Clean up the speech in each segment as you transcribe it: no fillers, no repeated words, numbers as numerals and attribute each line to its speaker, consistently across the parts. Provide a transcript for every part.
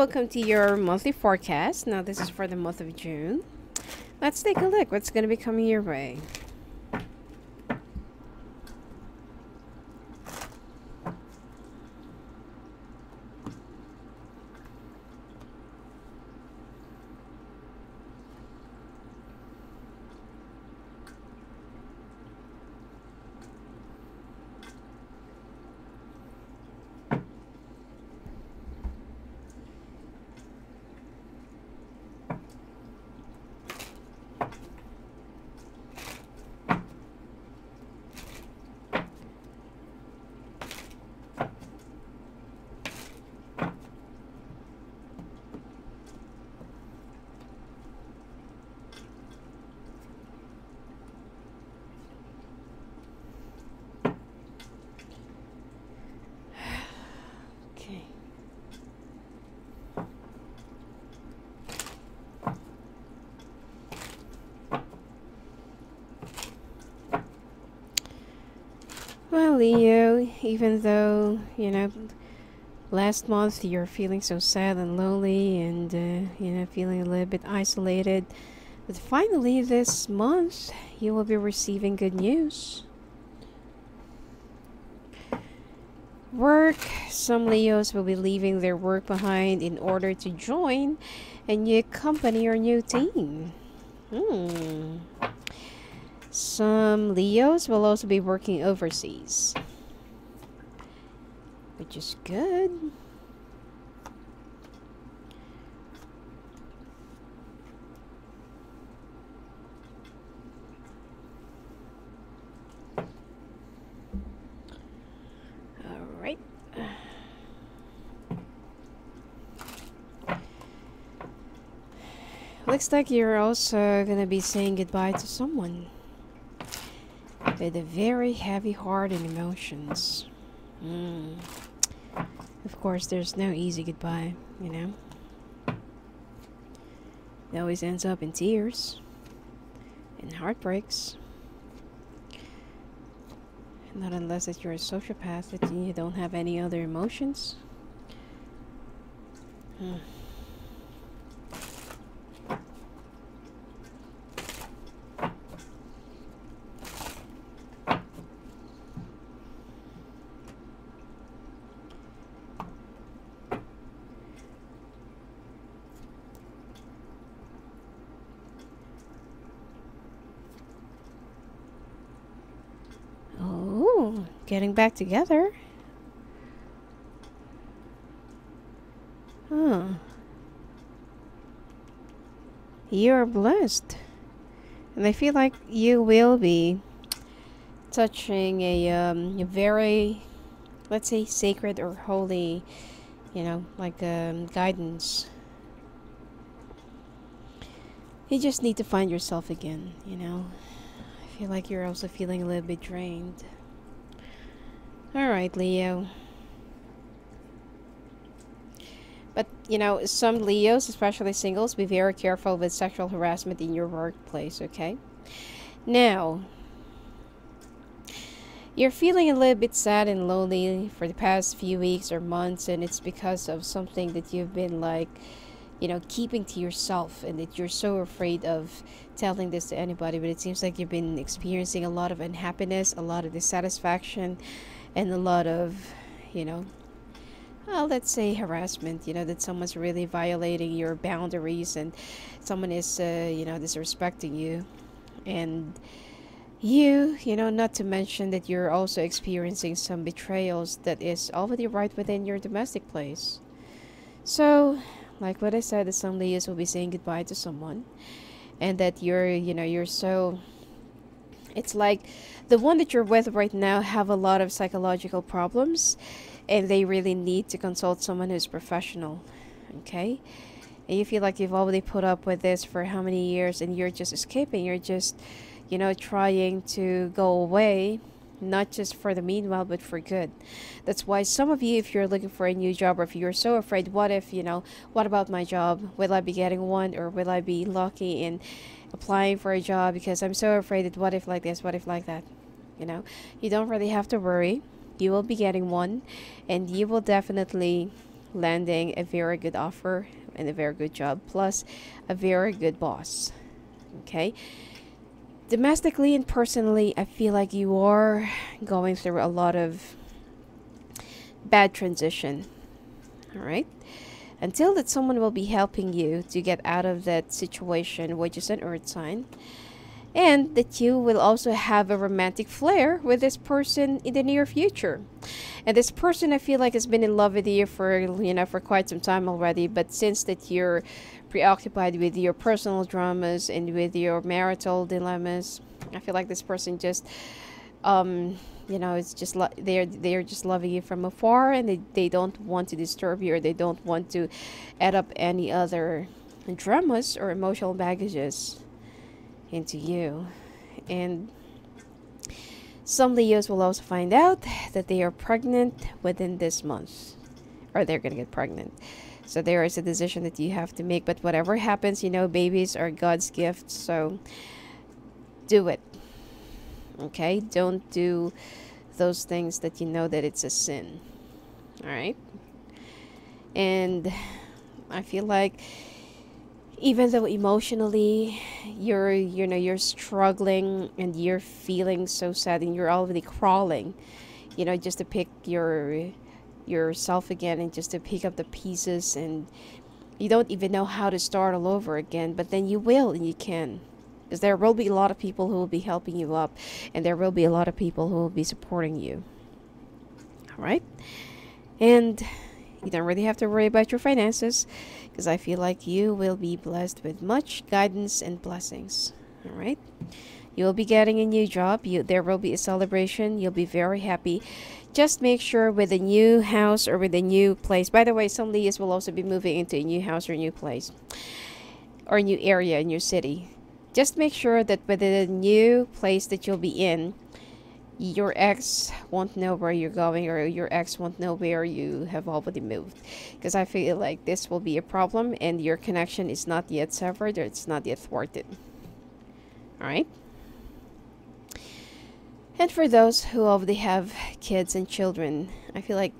Speaker 1: welcome to your monthly forecast. Now, this is for the month of June. Let's take a look. What's going to be coming your way? Okay. Well, Leo, even though, last month you're feeling so sad and lonely and, feeling a little bit isolated, but finally this month you will be receiving good news. Work. Some Leos will be leaving their work behind in order to join a new company or new team. Some Leos will also be working overseas, which is good. All right. Looks like you're also gonna be saying goodbye to someone with a very heavy heart and emotions. Of course, there's no easy goodbye, It always ends up in tears and heartbreaks. Not unless that you're a sociopath that you don't have any other emotions. Oh, getting back together. Huh. You're blessed. And I feel like you will be touching a very, let's say, sacred or holy, guidance. You just need to find yourself again, I feel like you're also feeling a little bit drained. Alright, Leo. But, some Leos, especially singles, be very careful with sexual harassment in your workplace, okay? Now, you're feeling a little bit sad and lonely for the past few weeks or months, and it's because of something that you've been keeping to yourself, and that you're so afraid of telling this to anybody. But it seems like you've been experiencing a lot of unhappiness, a lot of dissatisfaction, and a lot of, let's say harassment, that someone's really violating your boundaries, and someone is, disrespecting you. And not to mention that you're also experiencing some betrayals that is already right within your domestic place. So, like what I said, that some Leos will be saying goodbye to someone, and that you're so, it's like the one that you're with right now have a lot of psychological problems, and they really need to consult someone who's professional, okay? And you feel like you've already put up with this for how many years, and you're just escaping, you're just, trying to go away, not just for the meanwhile, but for good. That's why some of you, if you're looking for a new job, or if you're so afraid, what if, what about my job? Will I be getting one, or will I be lucky in applying for a job? Because I'm so afraid that what if like this, what if like that? You don't really have to worry. You will be getting one, and you will definitely landing a very good offer and a very good job, plus a very good boss. Okay? Domestically and personally, I feel like you are going through a lot of bad transition. All right? Until that someone will be helping you to get out of that situation, which is an earth sign, and that you will also have a romantic flair with this person in the near future. And this person, I feel like, has been in love with you for, for quite some time already, but since that you're preoccupied with your personal dramas and with your marital dilemmas, I feel like this person just it's just they're just loving you from afar, and they don't want to disturb you, or they don't want to add up any other dramas or emotional baggages into you. And some Leos will also find out that they are pregnant within this month, or they're gonna get pregnant. So there is a decision that you have to make, but whatever happens, babies are God's gift, so do it. Okay, don't do those things that you know that it's a sin. All right. And I feel like even though emotionally you're struggling and you're feeling so sad and you're already crawling, just to pick yourself again and just to pick up the pieces, and you don't even know how to start all over again, but then you will, and you can, because there will be a lot of people who will be helping you up, and there will be a lot of people who will be supporting you. All right. And you don't really have to worry about your finances, because I feel like you will be blessed with much guidance and blessings. All right. You'll be getting a new job. There will be a celebration. You'll be very happy. Just make sure with a new house or with a new place. By the way, some Leos will also be moving into a new house or a new place or a new area in your city. Just make sure that with the new place that you'll be in, your ex won't know where you're going, or your ex won't know where you have already moved, because I feel like this will be a problem and your connection is not yet severed, or it's not yet thwarted. All right. And for those who already have kids and children, I feel like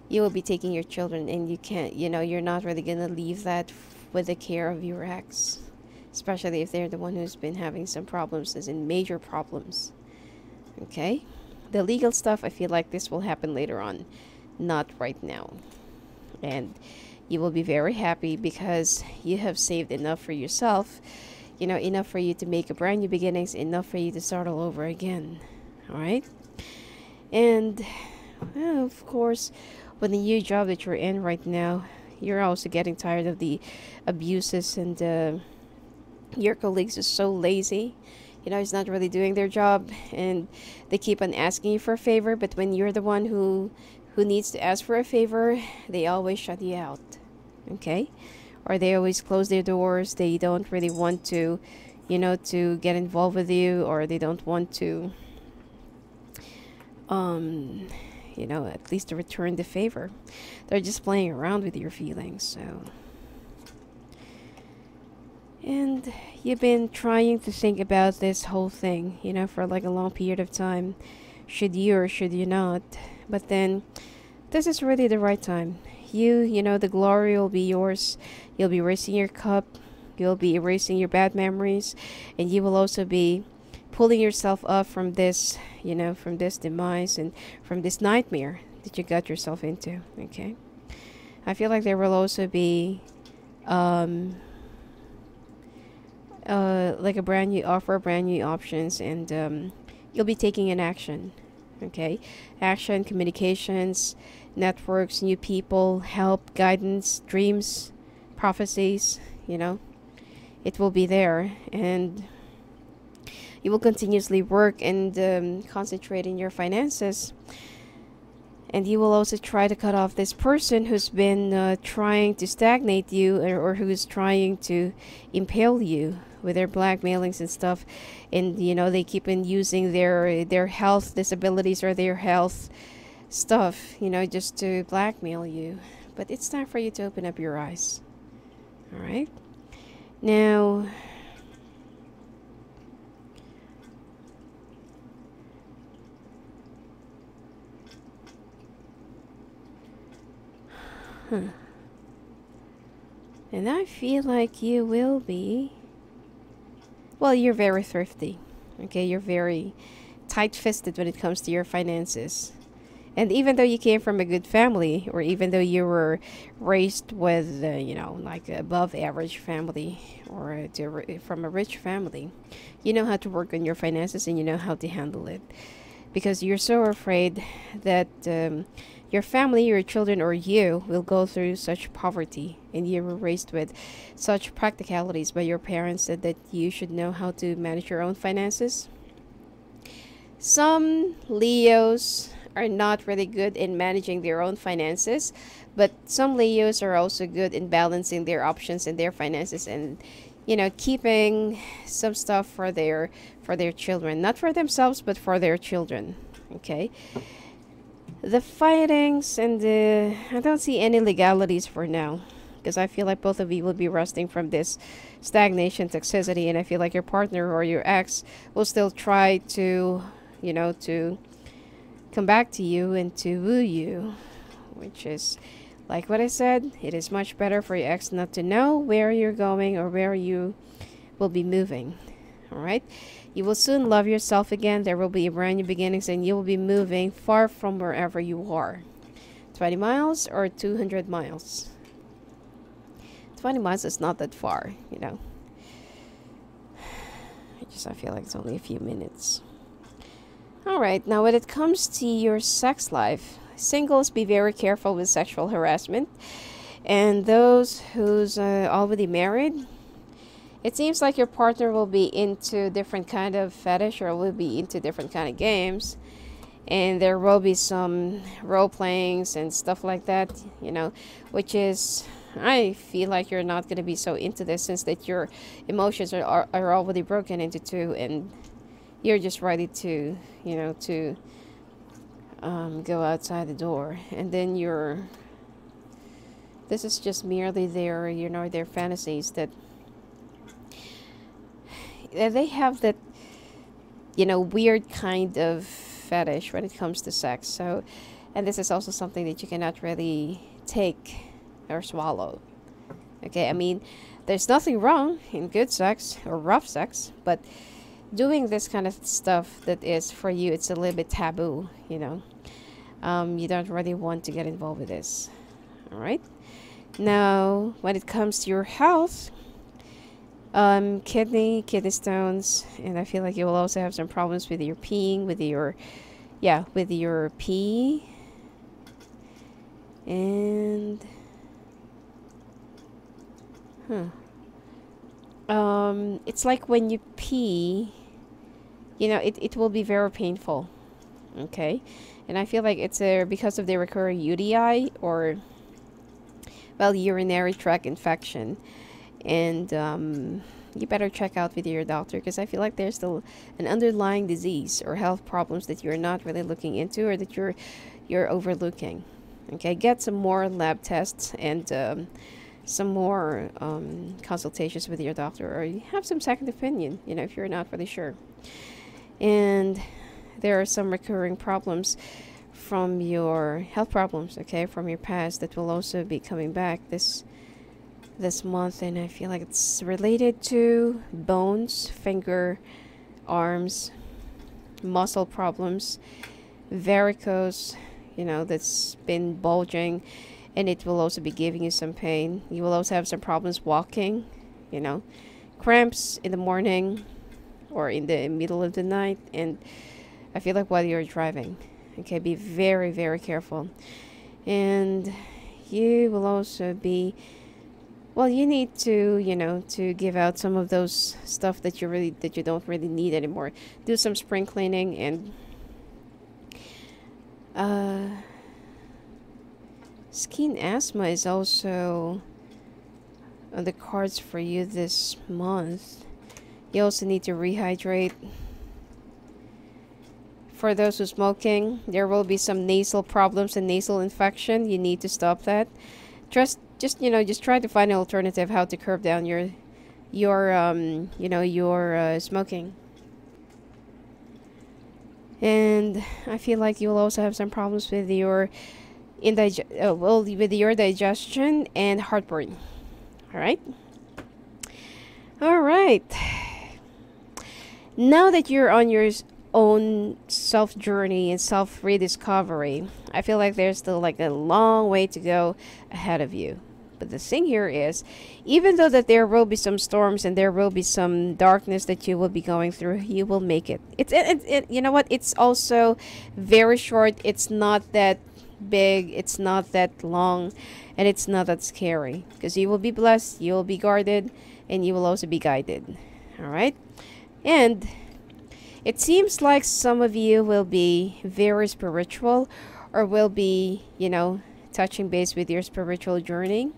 Speaker 1: you will be taking your children, and you can't, you're not really gonna leave that with the care of your ex, especially if they're the one who's been having some problems, as in major problems. Okay, the legal stuff, I feel like this will happen later on, not right now. And you will be very happy because you have saved enough for yourself, enough for you to make a brand new beginnings, enough for you to start all over again. All right. And well, of course, with the new job that you're in right now, you're also getting tired of the abuses, and your colleagues are so lazy. It's not really doing their job, and they keep on asking you for a favor, but when you're the one who needs to ask for a favor, they always shut you out. Okay? Or they always close their doors. They don't really want to, to get involved with you, or they don't want to, at least to return the favor. They're just playing around with your feelings, so. And you've been trying to think about this whole thing, for like a long period of time. Should you or should you not? But then, this is really the right time. The glory will be yours. You'll be raising your cup. You'll be erasing your bad memories. And you will also be pulling yourself up from this, from this demise and from this nightmare that you got yourself into, okay? I feel like there will also be, like a brand new offer, brand new options, and you'll be taking an action. Okay, action, communications, networks, new people, help, guidance, dreams, prophecies. It will be there, and you will continuously work and concentrate in your finances. And you will also try to cut off this person who's been trying to stagnate you, or who's trying to impale you with their blackmailings and stuff. And they keep on using their health disabilities or their health stuff, just to blackmail you. But it's time for you to open up your eyes. All right. Now, And I feel like you will be, well, you're very thrifty. Okay, you're very tight-fisted when it comes to your finances. And even though you came from a good family, or even though you were raised with, like above average family, or from a rich family, you know how to work on your finances and you know how to handle it. Because you're so afraid that your family, your children, or you will go through such poverty, and you were raised with such practicalities by your parents that you should know how to manage your own finances. Some Leos are not really good in managing their own finances, but some Leos are also good in balancing their options and their finances, and keeping some stuff for their children, not for themselves but for their children. Okay, the fightings and the I don't see any legalities for now, because I feel like both of you will be resting from this stagnation, toxicity, and I feel like your partner or your ex will still try to to come back to you and to woo you, which is like what I said. It is much better for your ex not to know where you're going or where you will be moving. All right, you will soon love yourself again. There will be a brand new beginnings, and you will be moving far from wherever you are. 20 miles or 200 miles. 20 miles is not that far. I feel like it's only a few minutes. Alright, now when it comes to your sex life, singles, be very careful with sexual harassment. And those who's already married, it seems like your partner will be into different kind of fetish, or will be into different kind of games. And there will be some role playings and stuff like that, which is, I feel like you're not going to be so into this, since that your emotions are already broken into two, and you're just ready to go outside the door. And then this is just merely their fantasies, that they have that weird kind of fetish when it comes to sex. So, and this is also something that you cannot really take or swallow. Okay, I mean, there's nothing wrong in good sex or rough sex, but doing this kind of stuff that is for you, it's a little bit taboo. You don't really want to get involved with this. All right, now when it comes to your health, kidney stones, and I feel like you will also have some problems with your peeing, with your pee, and it's like when you pee, it will be very painful. Okay, and I feel like it's because of the recurring UTI, or urinary tract infection. And you better check out with your doctor, because I feel like there's still an underlying disease or health problems that you're not really looking into, or that you're overlooking. Okay, get some more lab tests and some more consultations with your doctor, or you have some second opinion, if you're not really sure. And there are some recurring problems from your health problems, okay, from your past, that will also be coming back this month. And I feel like it's related to bones, finger, arms, muscle problems, varicose, that's been bulging, and it will also be giving you some pain. You will also have some problems walking, cramps in the morning or in the middle of the night, and I feel like while you're driving. Okay, be very, very careful. And you will also be, you need to, to give out some of those stuff that you don't really need anymore. Do some spring cleaning, and skin asthma is also on the cards for you this month. You also need to rehydrate. For those who smoking, there will be some nasal problems and nasal infection. You need to stop that. Just try to find an alternative how to curb down your smoking. And I feel like you'll also have some problems with your digestion and heartburn. All right. All right. Now that you're on your own self journey and self rediscovery, I feel like there's still like a long way to go ahead of you. But the thing here is, even though that there will be some storms and there will be some darkness that you will be going through, you will make it. You know what? It's also very short. It's not that big. It's not that long, and it's not that scary because you will be blessed, you will be guarded, and you will also be guided. All right, and it seems like some of you will be very spiritual, or will be, touching base with your spiritual journey.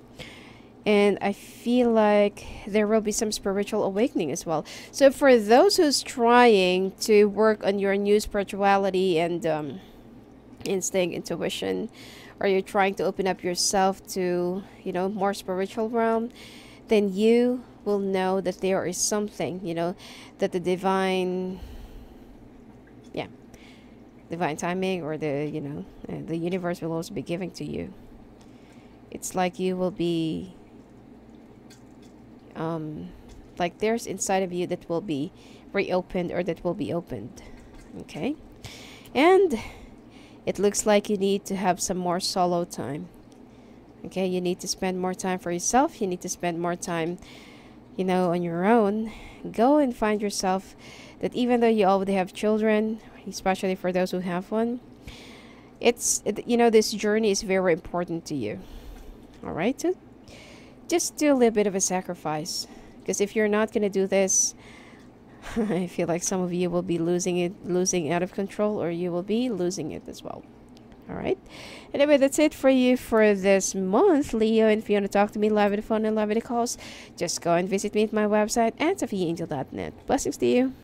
Speaker 1: And I feel like there will be some spiritual awakening as well. So for those who's trying to work on your new spirituality and instinct, intuition, or you're trying to open up yourself to, more spiritual realm, then you will know that there is something, that the divine timing, or the universe will also be giving to you. It's like you will be like there's inside of you that will be reopened, or that will be opened. Okay, and it looks like you need to have some more solo time. Okay, you need to spend more time for yourself. You need to spend more time, on your own. Go and find yourself. That even though you already have children, especially for those who have one, this journey is very important to you. All right, so just do a little bit of a sacrifice, because if you're not going to do this, I feel like some of you will be losing out of control, or you will be losing it as well. All right. Anyway, that's it for you for this month, Leo. And if you want to talk to me live at the phone and live at the calls, just go and visit me at my website at sophiaangel.net. Blessings to you.